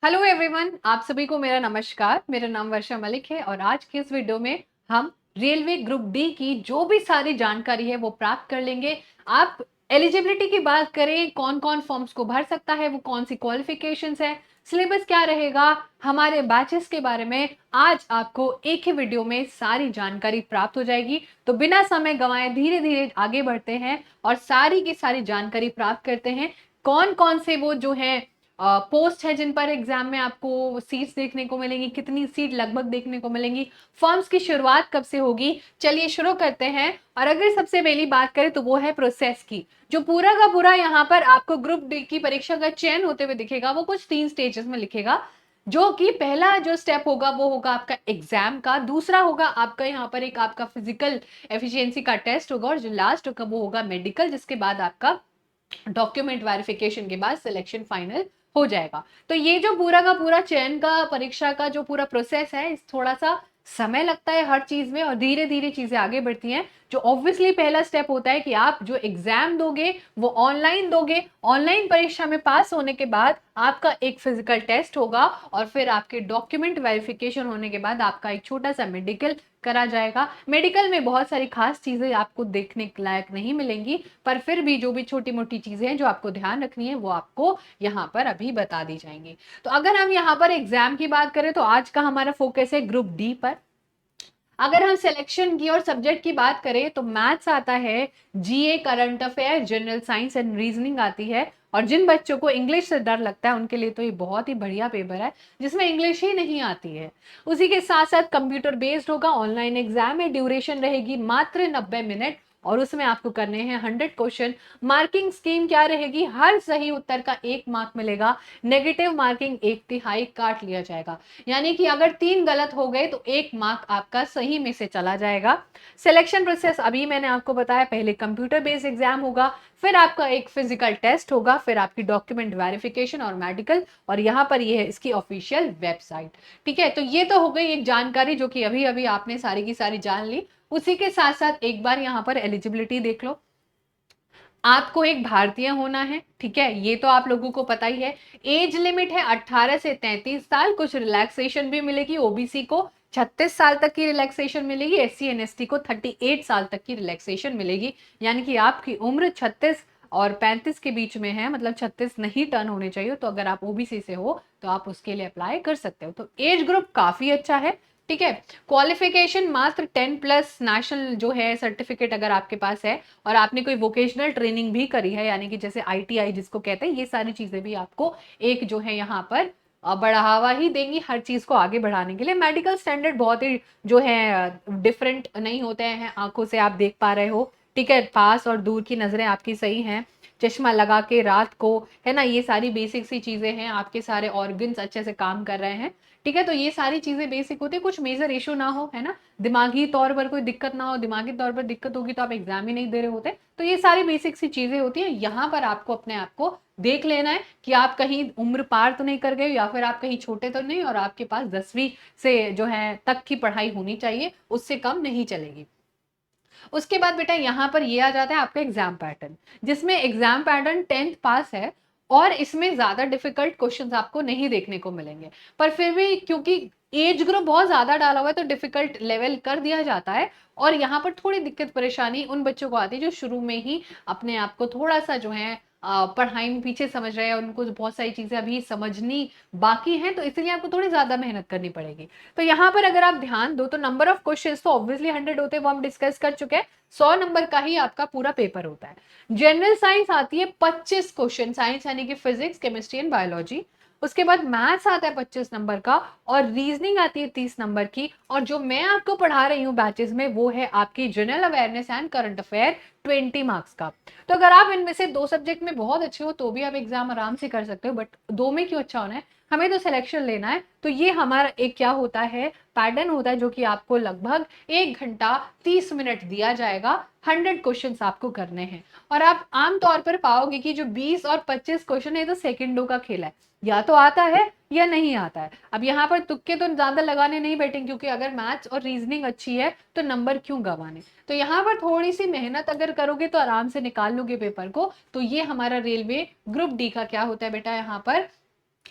Hello everyone, आप सभी को मेरा नमस्कार। मेरा नाम वर्षा मलिक है और आज के इस वीडियो में हम रेलवे ग्रुप डी की जो भी सारी जानकारी है वो प्राप्त कर लेंगे। आप एलिजिबिलिटी की बात करें, कौन कौन फॉर्म्स को भर सकता है, वो कौन सी क्वालिफिकेशंस है, सिलेबस क्या रहेगा, हमारे बैचेस के बारे में आज आपको एक ही वीडियो में सारी जानकारी प्राप्त हो जाएगी। तो बिना समय गंवाए धीरे धीरे आगे बढ़ते हैं और सारी की सारी जानकारी प्राप्त करते हैं। कौन कौन से वो जो है पोस्ट है जिन पर एग्जाम में आपको सीट्स देखने को मिलेंगी, कितनी सीट लगभग देखने को मिलेंगी, फॉर्म्स की शुरुआत कब से होगी, चलिए शुरू करते हैं। और अगर सबसे पहली बात करें तो वो है प्रोसेस की। जो पूरा का पूरा यहाँ पर आपको ग्रुप डी की परीक्षा का चयन होते हुए दिखेगा वो कुछ 3 स्टेजेस में लिखेगा। जो कि पहला जो स्टेप होगा वो होगा आपका एग्जाम का, दूसरा होगा आपका यहाँ पर एक आपका फिजिकल एफिशिएंसी का टेस्ट होगा और जो लास्ट होगा वो होगा मेडिकल, जिसके बाद आपका डॉक्यूमेंट वेरिफिकेशन के बाद सिलेक्शन फाइनल हो जाएगा। तो ये जो पूरा का पूरा चयन का परीक्षा का जो पूरा प्रोसेस है, इस थोड़ा सा समय लगता है हर चीज में और धीरे धीरे चीजें आगे बढ़ती हैं। जो ऑब्वियसली पहला स्टेप होता है कि आप जो एग्जाम दोगे वो ऑनलाइन दोगे। ऑनलाइन परीक्षा में पास होने के बाद आपका एक फिजिकल टेस्ट होगा और फिर आपके डॉक्यूमेंट वेरिफिकेशन होने के बाद आपका एक छोटा सा मेडिकल करा जाएगा। मेडिकल में बहुत सारी खास चीजें आपको देखने लायक नहीं मिलेंगी, पर फिर भी जो भी छोटी मोटी चीजें हैं जो आपको ध्यान रखनी है वो आपको यहाँ पर अभी बता दी जाएंगी। तो अगर हम यहाँ पर एग्जाम की बात करें तो आज का हमारा फोकस है ग्रुप डी पर। अगर हम सिलेक्शन की और सब्जेक्ट की बात करें तो मैथ्स आता है, GA, current affair, general science and reasoning आती है। और जिन बच्चों को इंग्लिश से डर लगता है उनके लिए तो ये बहुत ही बढ़िया पेपर है जिसमें इंग्लिश ही नहीं आती है। उसी के साथ साथ कंप्यूटर बेस्ड होगा, ऑनलाइन एग्जाम है, ड्यूरेशन रहेगी मात्र 90 मिनट और उसमें आपको करने हैं 100 क्वेश्चन। मार्किंग स्कीम क्या रहेगी, हर सही उत्तर का 1 मार्क मिलेगा, नेगेटिव मार्किंग 1/3 काट लिया जाएगा। यानी कि अगर 3 गलत हो गए तो 1 मार्क आपका सही में से चला जाएगा। सिलेक्शन प्रोसेस अभी मैंने आपको बताया, पहले कंप्यूटर बेस्ड एग्जाम होगा, फिर आपका एक फिजिकल टेस्ट होगा, फिर आपकी डॉक्यूमेंट वेरिफिकेशन और मेडिकल, और यहाँ पर ये है इसकी ऑफिशियल वेबसाइट। ठीक है, तो ये तो हो गई एक जानकारी जो कि अभी अभी आपने सारी की सारी जान ली। उसी के साथ साथ एक बार यहाँ पर एलिजिबिलिटी देख लो। आपको एक भारतीय होना है, ठीक है, ये तो आप लोगों को पता ही है। एज लिमिट है 18 से 33 साल। कुछ रिलैक्सेशन भी मिलेगी, ओबीसी को 36 साल तक की रिलैक्सेशन मिलेगी, एससी एंड एसटी को 38 साल तक की रिलैक्सेशन मिलेगी। यानी कि आपकी उम्र 36 और 35 के बीच में है, मतलब 36 नहीं टर्न होने चाहिए। तो अगर आप ओबीसी से हो तो आप उसके लिए अप्लाई कर सकते हो। तो एज ग्रुप काफी अच्छा है, ठीक है। क्वालिफिकेशन मात्र 10+ नेशनल जो है सर्टिफिकेट अगर आपके पास है और आपने कोई वोकेशनल ट्रेनिंग भी करी है, यानी कि जैसे आईटीआई जिसको कहते हैं, ये सारी चीजें भी आपको एक जो है यहाँ पर बढ़ावा ही देंगी हर चीज को आगे बढ़ाने के लिए। मेडिकल स्टैंडर्ड बहुत ही जो है डिफरेंट नहीं होते हैं, आंखों से आप देख पा रहे हो, ठीक है, पास और दूर की नजरें आपकी सही हैं, चश्मा लगा के रात को, है ना, ये सारी बेसिक सी चीजें हैं, आपके सारे ऑर्गन्स अच्छे से काम कर रहे हैं, ठीक है। तो ये सारी चीजें बेसिक होती है, कुछ मेजर इशू ना हो, है ना, दिमागी तौर पर कोई दिक्कत ना हो। दिमागी तौर पर दिक्कत होगी तो आप एग्जाम ही नहीं दे रहे होते। तो ये सारी बेसिक सी चीजें होती हैं। यहाँ पर आपको अपने आप को देख लेना है कि आप कहीं उम्र पार तो नहीं कर गए या फिर आप कहीं छोटे तो नहीं, और आपके पास 10वीं से जो है तक की पढ़ाई होनी चाहिए, उससे कम नहीं चलेगी। उसके बाद बेटा यहाँ पर ये आ जाता है आपका एग्जाम पैटर्न, जिसमें एग्जाम पैटर्न 10th पास है और इसमें ज्यादा डिफिकल्ट क्वेश्चंस आपको नहीं देखने को मिलेंगे। पर फिर भी क्योंकि एज ग्रुप बहुत ज्यादा डाला हुआ है तो डिफिकल्ट लेवल कर दिया जाता है। और यहाँ पर थोड़ी दिक्कत परेशानी उन बच्चों को आती है जो शुरू में ही अपने आप को थोड़ा सा जो है पढ़ाई में पीछे समझ रहे हैं, उनको बहुत सारी चीजें अभी समझनी बाकी हैं, तो इसलिए आपको थोड़ी ज्यादा मेहनत करनी पड़ेगी। तो यहाँ पर अगर आप ध्यान दो तो नंबर ऑफ क्वेश्चंस तो ऑब्वियसली 100 होते हैं, वो हम डिस्कस कर चुके हैं। 100 नंबर का ही आपका पूरा पेपर होता है। जनरल साइंस आती है 25 क्वेश्चन, साइंस यानी कि फिजिक्स, केमिस्ट्री एंड बायोलॉजी। उसके बाद मैथ्स आता है 25 नंबर का और रीजनिंग आती है 30 नंबर की। और जो मैं आपको पढ़ा रही हूँ बैचेस में वो है आपकी general awareness and current affair 20 marks का। तो अगर आप इनमें से 2 सब्जेक्ट में बहुत अच्छे हो तो भी आप एग्जाम आराम से कर सकते हो, बट 2 में क्यों अच्छा होना है, हमें तो सिलेक्शन लेना है। तो ये हमारा एक क्या होता है, पैटर्न होता है, जो कि आपको लगभग 1 घंटा 30 मिनट दिया जाएगा। 100 क्वेश्चंस आपको करने हैं और आप आमतौर पर पाओगे कि जो 20 और 25 क्वेश्चन है तो सेकंडों का खेल है, या तो आता है या नहीं आता है। अब यहाँ पर तुक्के तो ज्यादा लगाने नहीं बैठेंगे, क्योंकि अगर मैथ्स और रीजनिंग अच्छी है तो नंबर क्यों गंवाने। तो यहाँ पर थोड़ी सी मेहनत अगर करोगे तो आराम से निकाल लोगे पेपर को। तो ये हमारा रेलवे ग्रुप डी का क्या होता है बेटा, यहाँ पर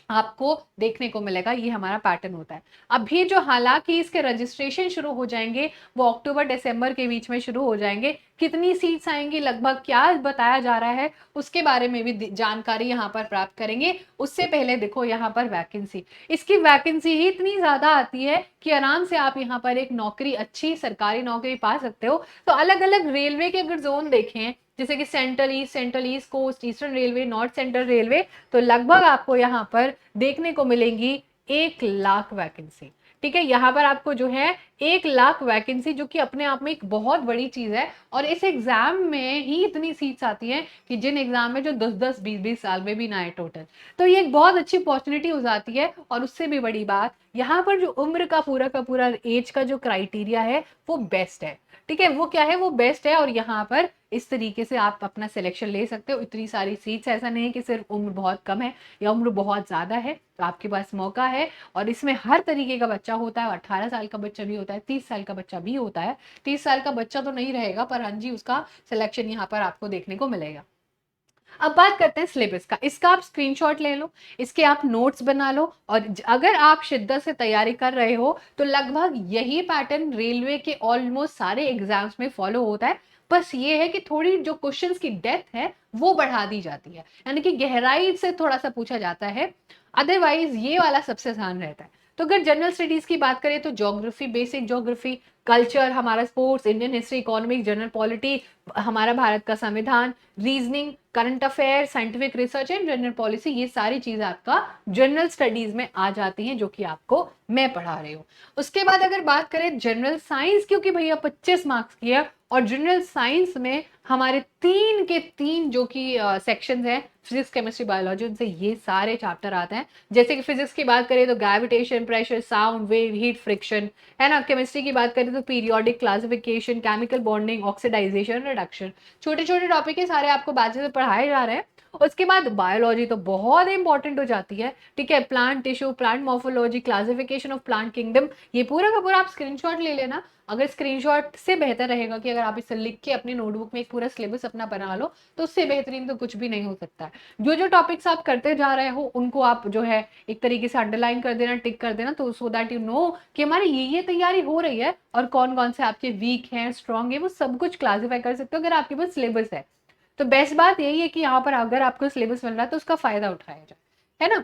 आपको देखने को मिलेगा। ये हमारा पैटर्न होता है। अभी जो हालांकि इसके रजिस्ट्रेशन शुरू हो जाएंगे वो अक्टूबर दिसंबर के बीच में शुरू हो जाएंगे। कितनी सीट्स आएंगी, लगभग क्या बताया जा रहा है, उसके बारे में भी जानकारी यहाँ पर प्राप्त करेंगे। उससे पहले देखो यहाँ पर वैकेंसी, इसकी वैकेंसी ही इतनी ज्यादा आती है कि आराम से आप यहाँ पर एक नौकरी, अच्छी सरकारी नौकरी पा सकते हो। तो अलग अलग रेलवे के अगर जोन देखें, जैसे कि central east coast, eastern railway, north central railway, तो लगभग आपको यहाँ पर देखने को मिलेंगी 1 लाख वैकेंसी। ठीक है, यहाँ पर आपको जो है 1 लाख वैकेंसी, जो कि अपने आप में एक बहुत बड़ी चीज है। और इस एग्जाम में ही इतनी सीट्स आती हैं कि जिन एग्जाम में जो 10-10 20-20 साल में भी ना आए टोटल। तो ये एक बहुत अच्छी अपॉर्चुनिटी हो जाती है। और उससे भी बड़ी बात, यहाँ पर जो उम्र का पूरा एज का जो क्राइटेरिया है वो बेस्ट है। ठीक है, वो क्या है, वो बेस्ट है। और यहाँ पर इस तरीके से आप अपना सिलेक्शन ले सकते हो। इतनी सारी सीट्स, ऐसा नहीं है कि सिर्फ उम्र बहुत कम है या उम्र बहुत ज्यादा है, तो आपके पास मौका है। और इसमें हर तरीके का बच्चा होता है, 18 साल का बच्चा भी होता है, 30 साल का बच्चा भी होता है। 30 साल का बच्चा तो नहीं रहेगा, पर हाँ जी, उसका सिलेक्शन यहाँ पर आपको देखने को मिलेगा। अब बात करते हैं सिलेबस का। इसका आप स्क्रीनशॉट ले लो, इसके आप नोट्स बना लो। और अगर आप शिद्दत से तैयारी कर रहे हो तो लगभग यही पैटर्न रेलवे के ऑलमोस्ट सारे एग्जाम्स में फॉलो होता है। बस ये है कि थोड़ी जो क्वेश्चंस की डेप्थ है वो बढ़ा दी जाती है, यानी कि गहराई से थोड़ा सा पूछा जाता है। अदरवाइज ये वाला सबसे आसान रहता है। तो अगर जनरल स्टडीज की बात करें तो ज्योग्राफी, बेसिक ज्योग्राफी, कल्चर, हमारा sports, Indian history, economics, general polity, हमारा भारत का संविधान, reasoning, current affair, scientific research and general policy, ये सारी चीजें आपका जनरल स्टडीज में आ जाती हैं, जो कि आपको मैं पढ़ा रही हूँ। उसके बाद अगर बात करें जनरल साइंस, क्योंकि भैया 25 मार्क्स की है, और जनरल साइंस में हमारे 3 जो कि सेक्शंस हैं, फिजिक्स, केमिस्ट्री, बायोलॉजी, उनसे ये सारे चैप्टर आते हैं। जैसे कि फिजिक्स की बात करें तो gravitation, pressure, sound wave, heat, friction, है ना। केमिस्ट्री की बात करें तो periodic classification, chemical bonding, oxidisation, reduction, छोटे छोटे टॉपिक है, सारे आपको बैचेस में पढ़ाए जा रहे हैं। उसके बाद बायोलॉजी तो बहुत इंपॉर्टेंट हो जाती है। ठीक है, plant tissue, plant morphology, classification of plant kingdom, ये पूरा का पूरा आप स्क्रीनशॉट ले लेना। अगर स्क्रीनशॉट से बेहतर रहेगा कि अगर आप इसे लिख के अपनी नोटबुक में एक पूरा सिलेबस अपना बना लो, तो उससे बेहतरीन तो कुछ भी नहीं हो सकता है। जो जो टॉपिक्स आप करते जा रहे हो उनको आप जो है एक तरीके से अंडरलाइन कर देना, टिक कर देना, तो सो दैट यू नो कि हमारी ये तैयारी हो रही है। और कौन कौन से आपके वीक हैं, स्ट्रॉन्ग है, वो सब कुछ क्लासीफाई कर सकते हो अगर आपके पास सिलेबस है। तो बेस्ट बात यही है कि यहाँ पर अगर आपको सिलेबस मिल रहा है तो उसका फायदा उठाया जाए, है ना।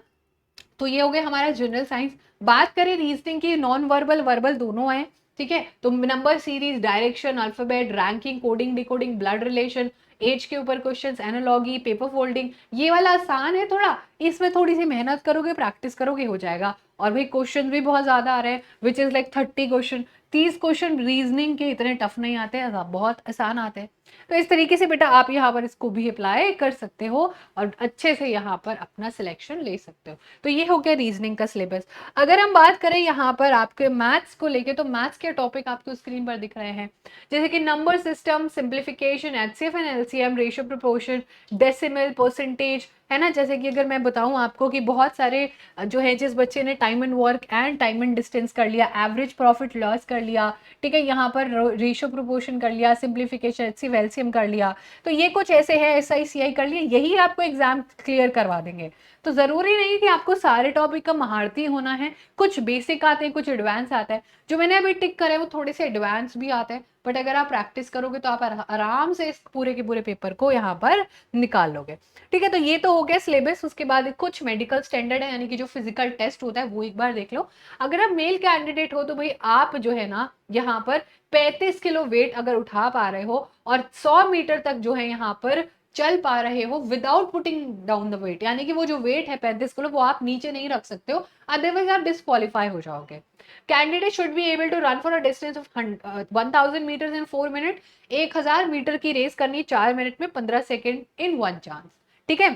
तो ये हो गया हमारा जनरल साइंस। बात करें रीजनिंग की, नॉन वर्बल, वर्बल दोनों है। ठीक है, तो number series, direction, alphabet, ranking, coding, decoding, blood relation, age के ऊपर क्वेश्चंस, एनालॉगी, पेपर फोल्डिंग, ये वाला आसान है थोड़ा। इसमें थोड़ी सी मेहनत करोगे, प्रैक्टिस करोगे, हो जाएगा। और भाई क्वेश्चन भी बहुत ज्यादा आ रहे हैं, which is like 30 question. 30 question reasoning के इतने टफ नहीं आते हैं, बहुत आसान आते हैं। तो इस तरीके से बेटा आप यहाँ पर इसको भी अप्लाई कर सकते हो और अच्छे से यहाँ पर अपना सिलेक्शन ले सकते हो। तो ये हो गया रीजनिंग का सिलेबस। अगर हम बात करें यहाँ पर आपके मैथ्स को लेके, तो मैथ्स के टॉपिक आपको स्क्रीन पर दिख रहे हैं, जैसे कि number system, simplification, HCF and LCM, ratio proportion, decimal, percentage, है ना। जैसे कि अगर मैं बताऊं आपको कि बहुत सारे जो है, जिस बच्चे ने time and work and time and distance कर लिया, एवरेज प्रॉफिट लॉस कर लिया, ठीक है, यहाँ पर रेशियो प्रोपोर्शन कर लिया, सिंप्लीफिकेशन, एचसीएफ एलसीएम कर लिया, तो ये कुछ ऐसे है, एसआईसीआई कर लिया, यही आपको एग्जाम क्लियर करवा देंगे। तो जरूरी नहीं कि आपको सारे टॉपिक का महारती होना है, कुछ बेसिक आते हैं, कुछ एडवांस आता है। जो मैंने अभी टिक करे वो थोड़े से एडवांस भी आते हैं, बट अगर आप प्रैक्टिस करोगे तो आप आराम से इस पूरे के पूरे पेपर को यहाँ पर निकाल लोगे। ठीक है, तो ये तो हो गया सिलेबस। उसके बाद कुछ मेडिकल स्टैंडर्ड है, यानी कि जो फिजिकल टेस्ट होता है वो एक बार देख लो। अगर आप मेल कैंडिडेट हो तो भाई आप जो है ना यहाँ पर 35 किलो वेट अगर उठा पा रहे हो और 100 मीटर तक जो है यहाँ पर चल पा रहे हो without putting down the weight, यानी कि वो जो वेट है 35 किलो वो आप नीचे नहीं रख सकते हो, अदरवाइज आप डिस्क्वालीफाई हो जाओगे। Candidate should be able to run for a distance of 1000 metre in 4 minute. 1000 metre की रेस करनी 4 मिनट में 15 सेकेंड इन वन चांस। ठीक है,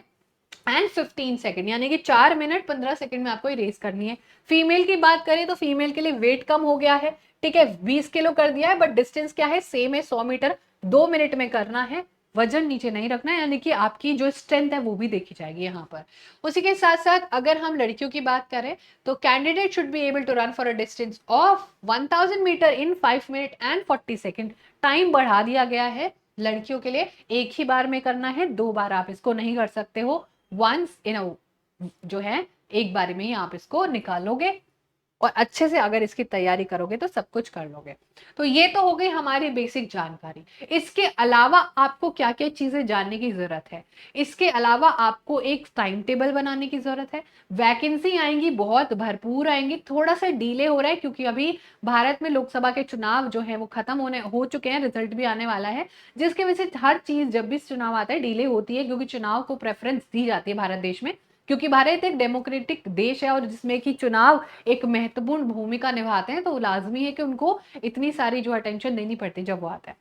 एंड 15 सेकेंड, यानी कि 4 मिनट 15 सेकेंड में आपको ये रेस करनी है। फीमेल की बात करें तो फीमेल के लिए वेट कम हो गया है, ठीक है, 20 किलो कर दिया है, बट डिस्टेंस क्या है, सेम है, 100 मीटर 2 मिनट में करना है। वजन नीचे नहीं रखना है, यानी कि आपकी जो स्ट्रेंथ है वो भी देखी जाएगी यहाँ पर। उसी के साथ साथ अगर हम लड़कियों की बात करें तो candidate should be able to run for a distance of 1000 metre in 5 minute and 40 second. Time बढ़ा दिया गया है लड़कियों के लिए, एक ही बार में करना है, 2 बार आप इसको नहीं कर सकते हो, वंस इन जो है एक बारी में ही आप इसको निकालोगे और अच्छे से अगर इसकी तैयारी करोगे तो सब कुछ कर लोगे। तो ये तो हो गई हमारी बेसिक जानकारी। इसके अलावा आपको क्या-क्या चीज़ें जानने की ज़रूरत है? इसके अलावा आपको एक टाइम टेबल बनाने की ज़रूरत है। वैकेंसी आएँगी, बहुत भरपूर आएँगी, थोड़ा-सा डिले हो रहा है क्योंकि अभी भारत में लोकसभा के चुनाव जो हैं वो खत्म हो चुके हैं, रिजल्ट भी आने वाला है, जिसकी वजह से हर चीज़ जब भी चुनाव आता है डिले होती है क्योंकि चुनाव को प्रेफ़रेंस दी जाती है भारत देश में। क्योंकि भारत एक डेमोक्रेटिक देश है और जिसमें कि चुनाव एक महत्वपूर्ण भूमिका निभाते हैं, तो लाज़मी है कि उनको इतनी सारी जो अटेंशन देनी पड़ती है जब वो आता है।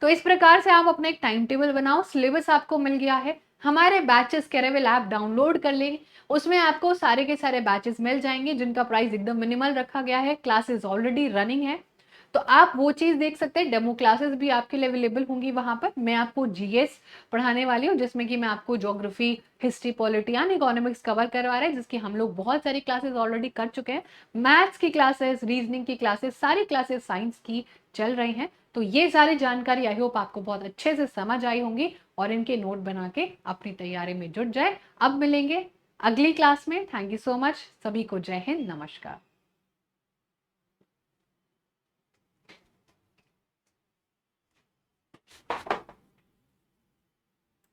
तो इस प्रकार से आप अपना एक टाइम टेबल बनाओ, सिलेबस आपको मिल गया है। हमारे बैचेस कैरेवल ऐप डाउनलोड कर लें, उसमें आपको सारे के सारे बैचेस मिल जाएँगे जिनका प्राइस एकदम मिनिमल रखा गया है, क्लासेस ऑलरेडी रनिंग है। तो आप वो चीज़ देख सकते हैं, डेमो क्लासेस भी आपके लिए अवेलेबल होंगी वहाँ पर। मैं आपको जीएस पढ़ाने वाली हूँ जिसमें कि मैं आपको geography, history, polity and economics cover करवा रहे हैं जिसकी हम लोग बहुत सारी क्लासेस ऑलरेडी कर चुके हैं। मैथ्स की क्लासेस, रीजनिंग की क्लासेस, सारी क्लासेस साइंस की चल रही हैं। तो ये सारी जानकारी आई होप आपको बहुत अच्छे से समझ आई होंगी और इनके नोट बना के अपनी तैयारी में जुट जाए। अब मिलेंगे अगली क्लास में। Thank you so much. सभी को जय हिंद, नमस्कार।